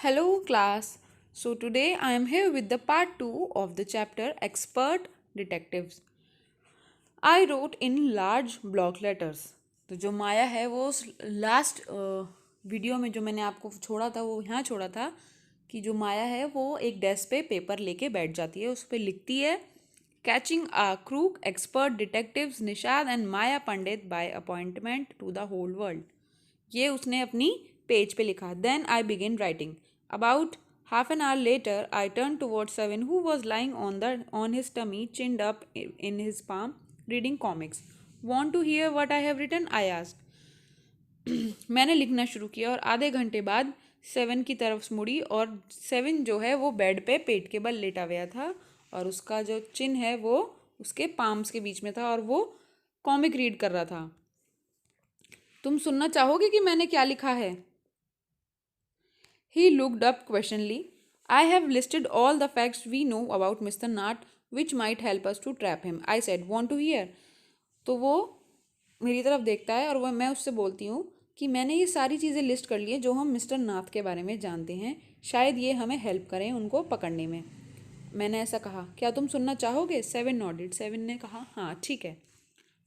Hello, class. So, today I am here with the part 2 of the chapter Expert Detectives. I wrote in large block letters. तो जो माया है वो उस last video में जो मैंने आपको छोड़ा था वो यहाँ छोड़ा था कि जो माया है वो एक डेस्क पे पेपर लेके बैठ जाती है, उस पर लिखती है catching a crook expert detectives Nishad and Maya Pandit by appointment to the whole world. ये उसने अपनी पेज पे लिखा। Then I begin writing. About half an hour later, I turned towards Seven, who was lying on his tummy, chinned up in his palm, reading comics. Want to hear what I have written? I asked. मैंने लिखना शुरू किया और आधे घंटे बाद seven की तरफ मुड़ी और सेवन जो है वो बेड पे पेट के बल लेटा हुआ था और उसका जो चिन्ह है वो उसके पाम्स के बीच में था और वो कॉमिक रीड कर रहा था। तुम सुनना चाहोगे कि मैंने क्या लिखा है? He looked up questioningly. I have listed all the facts we know about Mr. Nat which might help us to trap him. I said, want to hear? तो वो मेरी तरफ देखता है और वह मैं उससे बोलती हूँ कि मैंने ये सारी चीज़ें लिस्ट कर ली है जो हम मिस्टर नाथ के बारे में जानते हैं, शायद ये हमें हेल्प करें उनको पकड़ने में। मैंने ऐसा कहा, क्या तुम सुनना चाहोगे? Seven nodded. सेवन ने कहा, हाँ ठीक है।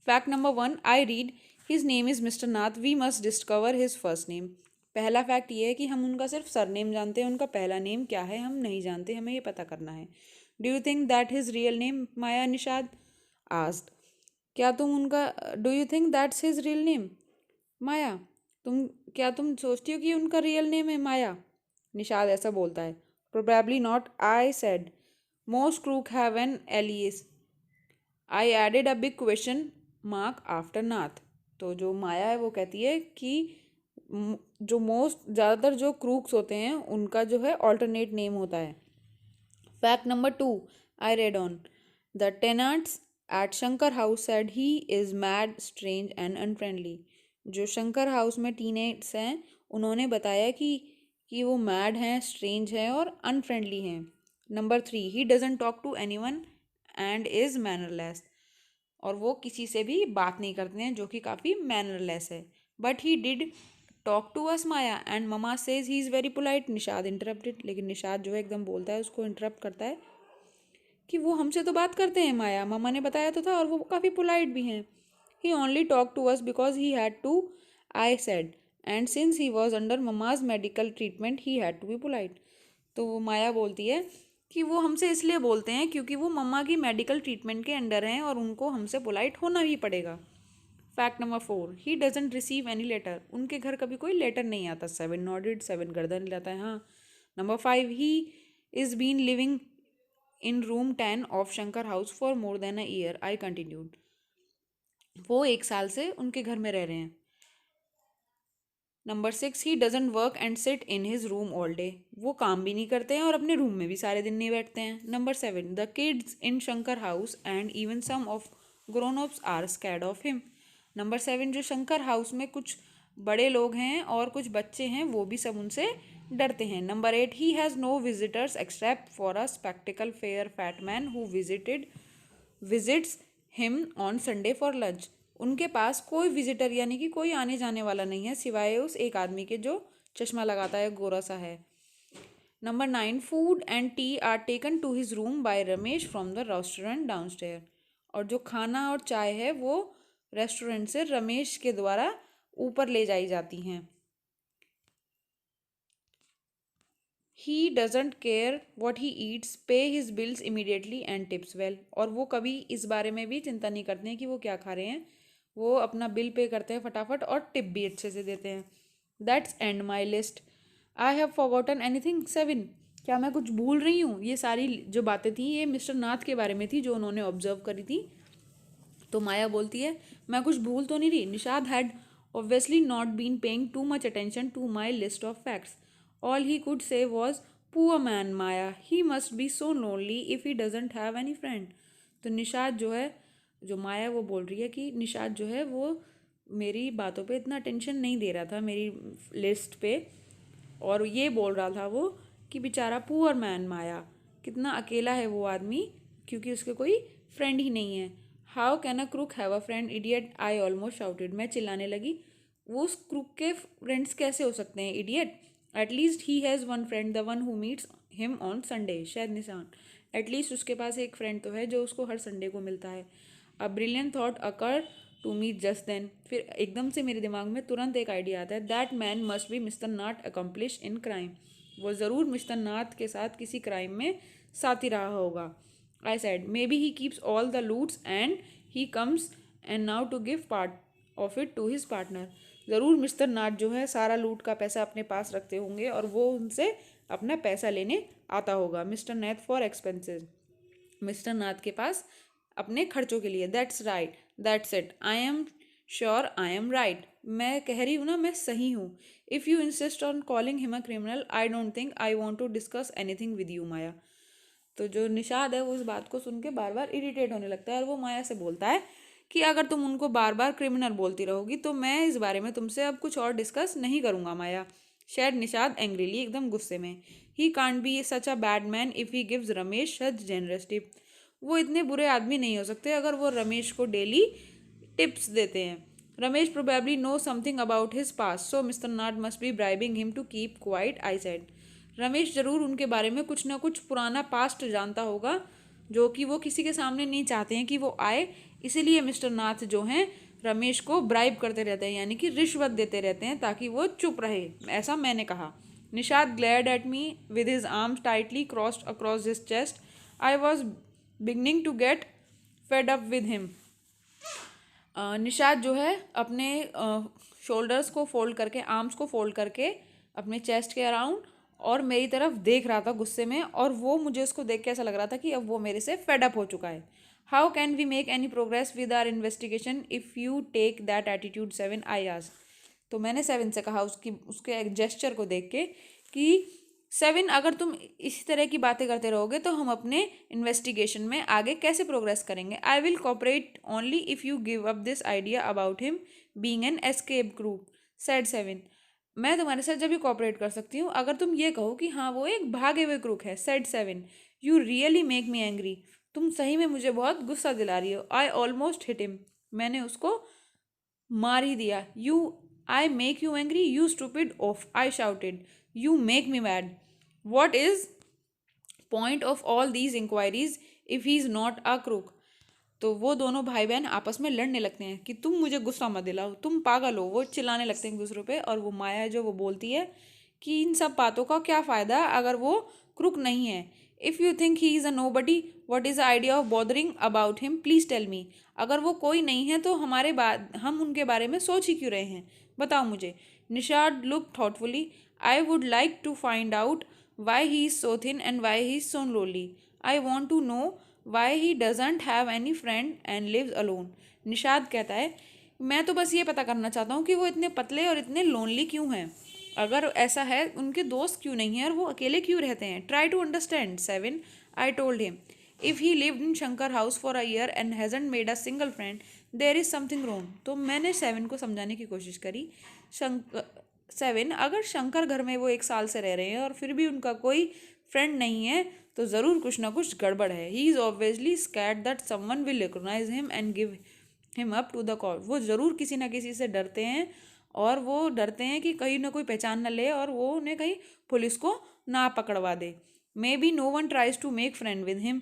Fact number 1, I read his name is mister Nath, we must discover his first name. पहला फैक्ट ये है कि हम उनका सिर्फ सरनेम जानते हैं, उनका पहला नेम क्या है हम नहीं जानते, हमें ये पता करना है। Do you think that his real name? Maya Nishad asked. Do you think that's his real name? Maya, तुम सोचती हो कि उनका रियल नेम है? माया, निषाद ऐसा बोलता है। Probably not, I said. Most crook have an alias. I added a big question mark after Nath. तो जो माया है वो कहती है कि जो ज़्यादातर जो क्रूक्स होते हैं उनका जो है ऑल्टरनेट नेम होता है। Fact number 2, I read on the tenants at Shankar house said he is mad strange and unfriendly. जो शंकर हाउस में टीनेट्स हैं उन्होंने बताया कि वो मैड हैं, स्ट्रेंज हैं और अनफ्रेंडली हैं। Number 3, he doesn't talk to anyone and is mannerless. और वो किसी से भी बात नहीं करते हैं जो कि काफ़ी मैनरलेस है। But he did talk to us Maya and mama says he is very polite. Nishad interrupted, लेकिन निषाद जो है एकदम बोलता है, उसको इंटरप्ट करता है कि वो हमसे तो बात करते हैं माया, ममा ने बताया तो था, और वो काफ़ी पोलाइट भी हैं। He only talk to us because he had to, I said, and since he was under mama's medical treatment he had to be polite. तो वो माया बोलती है कि वो हमसे इसलिए बोलते हैं क्योंकि वो मम्मा की मेडिकल ट्रीटमेंट के अंडर हैं और उनको हमसे पोलाइट होना ही पड़ेगा। Fact number 4, he doesn't receive any letter. उनके घर कभी कोई लेटर नहीं आता। सेवन नॉडेड, सेवन गर्दन हिलाता है, हाँ। Number 5, he is been living in room 10 of Shankar house for more than a year. I continued. वो 1 साल से उनके घर में रह रहे हैं। Number 6, he doesn't work and sit in his room all day. वो काम भी नहीं करते हैं और अपने रूम में भी सारे दिन नहीं बैठते हैं। Number 7, the kids in Shankar house and even some of grown ups are scared of him. Number 7, जो शंकर हाउस में कुछ बड़े लोग हैं और कुछ बच्चे हैं वो भी सब उनसे डरते हैं। Number 8, he has no visitors except for a spectacled fair fat man who visits him on Sunday for lunch. उनके पास कोई विजिटर यानी कि कोई आने जाने वाला नहीं है सिवाय उस एक आदमी के जो चश्मा लगाता है, गोरा सा है। Number 9, food and tea are taken to his room by Ramesh from the restaurant downstairs. और जो खाना और चाय है वो रेस्टोरेंट से रमेश के द्वारा ऊपर ले जाई जाती हैं। He doesn't care what he eats, pay his bills immediately and tips well. और वो कभी इस बारे में भी चिंता नहीं करते हैं कि वो क्या खा रहे हैं, वो अपना बिल पे करते हैं फटाफट और टिप भी अच्छे से देते हैं। That's and my list. I have forgotten anything? 7, क्या मैं कुछ भूल रही हूँ? ये सारी जो बातें थी ये मिस्टर नाथ के बारे में थी जो उन्होंने ऑब्जर्व करी थी। तो माया बोलती है, मैं कुछ भूल तो नहीं रही? Nishad had obviously not been paying too much attention to my list of facts. All he could say was, poor man Maya, he must be so lonely if he doesn't have any friend. तो निषाद जो है, जो माया वो बोल रही है कि निषाद जो है वो मेरी बातों पे इतना अटेंशन नहीं दे रहा था, मेरी लिस्ट पे, और ये बोल रहा था वो कि बेचारा पुअर मैन माया, कितना अकेला है वो आदमी क्योंकि उसके कोई फ्रेंड ही नहीं है। How can a crook have a friend idiot, I almost shouted. मैं चिल्लाने लगी, वो उस क्रूक के फ्रेंड्स कैसे हो सकते हैं idiot? At least he has one friend the one who meets him on Sunday. शायद निशान, एटलीस्ट उसके पास एक फ्रेंड तो है जो उसको हर संडे को मिलता है। A brilliant thought occur to me just then. फिर एकदम से मेरे दिमाग में तुरंत एक आइडिया आता है। That man must be mister Nath accomplice in crime. वो ज़रूर मिस्टर नाथ के साथ किसी क्राइम में साथी रहा होगा। I said may be he keeps all the loots and he comes and now to give part of it to his partner. ज़रूर मिस्टर नाथ जो है सारा लूट का पैसा अपने पास रखते होंगे और वो उनसे अपना पैसा लेने आता होगा। Mr Nath for expenses. Mr Nath के पास अपने खर्चों के लिए। That's right, that's it, I am sure I am right. मैं कह रही हूँ ना, मैं सही हूँ। If you insist on calling him a criminal I don't think I want to discuss anything with you Maya. तो जो निषाद है वो इस बात को सुन के बार बार इरिटेट होने लगता है और वो माया से बोलता है कि अगर तुम उनको बार बार क्रिमिनल बोलती रहोगी तो मैं इस बारे में तुमसे अब कुछ और डिस्कस नहीं करूँगा माया। शायद निषाद एंग्रीली, एकदम गुस्से में। He can't be such a bad man if he gives Ramesh such generous tip. वो इतने बुरे आदमी नहीं हो सकते अगर वो रमेश को डेली टिप्स देते हैं। Ramesh probably know something about his past so mister Nath must be bribing him to keep quiet. I said Ramesh ज़रूर उनके बारे में कुछ ना कुछ पुराना पास्ट जानता होगा जो कि वो किसी के सामने नहीं चाहते हैं कि वो आए, इसीलिए मिस्टर नाथ जो हैं रमेश को ब्राइब करते रहते हैं, यानी कि रिश्वत देते रहते हैं ताकि वो चुप रहे। ऐसा मैंने कहा। Nishad glared at me with his arms tightly crossed across his chest. I was beginning to get fed up with him. Nishad जो है अपने शोल्डर्स को फोल्ड करके, आर्म्स को फोल्ड करके अपने चेस्ट के अराउंड और मेरी तरफ देख रहा था गुस्से में, और वो मुझे उसको देख के ऐसा लग रहा था कि अब वो मेरे से फेड अप हो चुका है। How can we make any progress with our investigation if you take that attitude seven, I asked. तो मैंने सेवन से कहा उसके जेस्चर को देख के कि सेवन, अगर तुम इसी तरह की बातें करते रहोगे तो हम अपने इन्वेस्टिगेशन में आगे कैसे प्रोग्रेस करेंगे। I will cooperate only if you give up this idea about him being an escape group, said seven. मैं तुम्हारे साथ जब भी कॉपरेट कर सकती हूँ अगर तुम ये कहो कि हाँ वो एक भागे हुए क्रूक है, said seven. You really make me angry. तुम सही में मुझे बहुत गुस्सा दिला रही हो। I almost hit him. मैंने उसको मार ही दिया। You I make you angry you stupid oaf, I shouted. You make me mad. What is point of all these inquiries if he is not a crook. तो वो दोनों भाई बहन आपस में लड़ने लगते हैं कि तुम मुझे गुस्सा मत दिलाओ, तुम पागल हो। वो चिल्लाने लगते हैं एक दूसरे पे, और वो माया है जो वो बोलती है कि इन सब बातों का क्या फ़ायदा अगर वो क्रुक नहीं है। If you think he is a nobody what is the idea of bothering about him, please tell me. अगर वो कोई नहीं है तो हम उनके बारे में सोच ही क्यों रहे हैं, बताओ मुझे। Nishad look thoughtfully. I would like to find out why he is so thin and why he is so lonely. I want to know why he doesn't have any friend and lives alone। Nishad कहता है मैं तो बस ये पता करना चाहता हूँ कि वो इतने पतले और इतने लोनली क्यों हैं। अगर ऐसा है उनके दोस्त क्यों नहीं हैं और वो अकेले क्यों रहते हैं। Try to understand seven, I told him. If he lived in Shankar house for a year and hasn't made a single friend there is something wrong. तो मैंने सेवन को समझाने की कोशिश करी। सेवन, अगर शंकर घर में वो 1 साल से रह रहे हैं और फिर भी उनका कोई फ्रेंड नहीं है तो ज़रूर कुछ ना कुछ गड़बड़ है। He is obviously scared that someone will recognise him and give him up to the court. वो ज़रूर किसी ना किसी से डरते हैं, और वो डरते हैं कि कहीं ना कोई पहचान न ले और वो उन्हें कहीं पुलिस को ना पकड़वा दे। Maybe no one tries to make friend with him,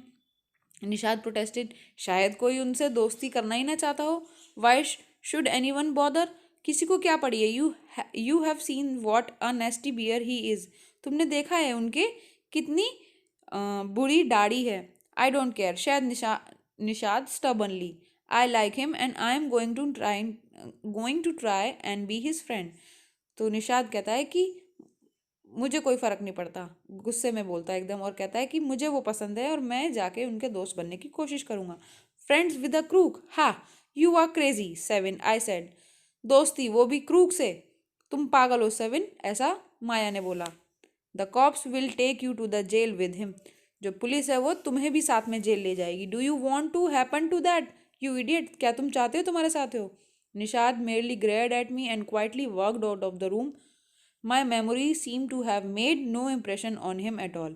Nishad protested. शायद कोई उनसे दोस्ती करना ही ना चाहता हो। Why should anyone bother, किसी को क्या पड़ी है। You have seen what a nasty bear he is. तुमने देखा है उनके कितनी बुरी दाढ़ी है। आई don't care, said Nishad stubbornly. I like him and I am going to try and be his friend. तो निषाद कहता है कि मुझे कोई फ़र्क नहीं पड़ता, गुस्से में बोलता है एकदम, और कहता है कि मुझे वो पसंद है और मैं जाके उनके दोस्त बनने की कोशिश करूँगा। Friends with a crook, ha you are crazy seven, I said. दोस्ती वो भी क्रूक से, तुम पागल हो सेवन, ऐसा माया ने बोला। The cops will take you to the jail with him. जो पुलिस है वो तुम्हें भी साथ में जेल ले जाएगी। Do you want to happen to that you idiot, क्या तुम चाहते हो तुम्हारे साथ हो। Nishad merely glared at me and quietly walked out of the room. My memory seemed to have made no impression on him at all।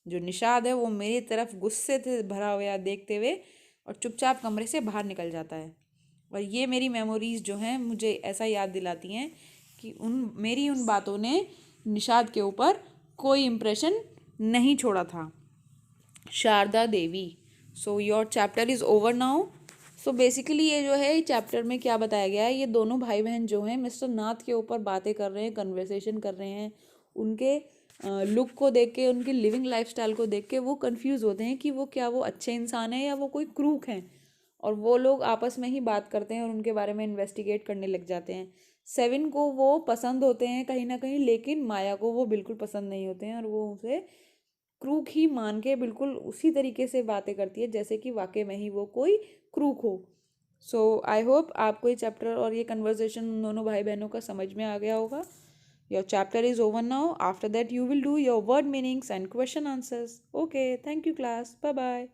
जो निषाद है वो मेरी तरफ गुस्से से भरा हुआ देखते हुए और चुपचाप कमरे से बाहर निकल जाता है। और ये मेरी मेमोरीज़ जो हैं मुझे ऐसा याद दिलाती हैं कि मेरी उन बातों ने निषाद के ऊपर कोई इम्प्रेशन नहीं छोड़ा था। Sharda Devi. So your chapter is over now. So basically ये जो है चैप्टर में क्या बताया गया है, ये दोनों भाई बहन जो हैं मिस्टर नाथ के ऊपर बातें कर रहे हैं, कन्वर्सेशन कर रहे हैं। उनके लुक को देख के, उनकी लिविंग लाइफस्टाइल को देख के वो कंफ्यूज होते हैं कि वो क्या वो अच्छे इंसान हैं या वो कोई क्रूक हैं। और वो लोग आपस में ही बात करते हैं और उनके बारे में इन्वेस्टिगेट करने लग जाते हैं। सेविन को वो पसंद होते हैं कहीं ना कहीं, लेकिन माया को वो बिल्कुल पसंद नहीं होते हैं और वो उसे क्रूक ही मान के बिल्कुल उसी तरीके से बातें करती है जैसे कि वाकई में ही वो कोई क्रूक हो। सो आई होप आपको ये चैप्टर और ये कन्वर्सेशन उन दोनों भाई बहनों का समझ में आ गया होगा। Your chapter is over now. After that you will do your word meanings and question answers. Okay, thank you class, bye bye.